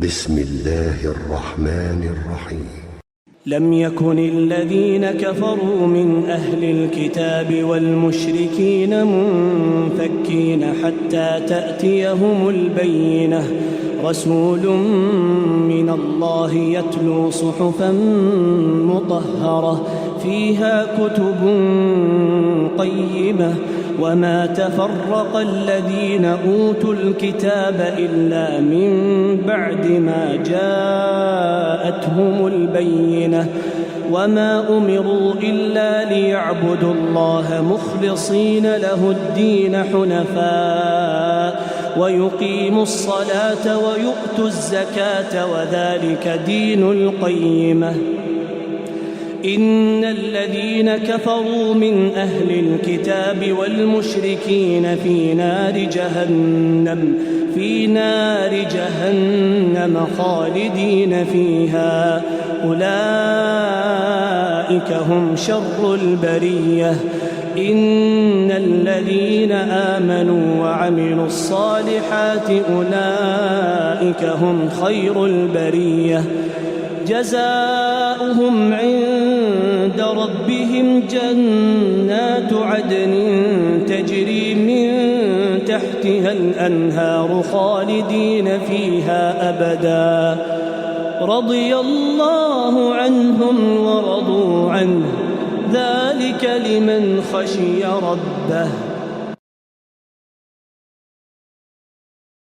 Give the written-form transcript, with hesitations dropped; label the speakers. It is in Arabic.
Speaker 1: بسم الله الرحمن الرحيم.
Speaker 2: لم يكن الذين كفروا من أهل الكتاب والمشركين منفكين حتى تأتيهم البينة، رسول من الله يتلو صحفا مطهرة فيها كتب قيمة، وما تفرق الذين أوتوا الكتاب إلا من بعد ما جاءتهم البينة، وما أمروا إلا ليعبدوا الله مخلصين له الدين حنفاء ويقيموا الصلاة ويؤتوا الزكاة وذلك دين القيمة. إن الذين كفروا من أهل الكتاب والمشركين في نار جهنم خالدين فيها، أولئك هم شر البرية. إن الذين آمنوا وعملوا الصالحات أولئك هم خير البرية، جزاؤهم عند ربهم جنات عدن تجري من تحتها الأنهار خالدين فيها أبدا، رضي الله عنهم ورضوا عنه، ذلك لمن خشي ربه.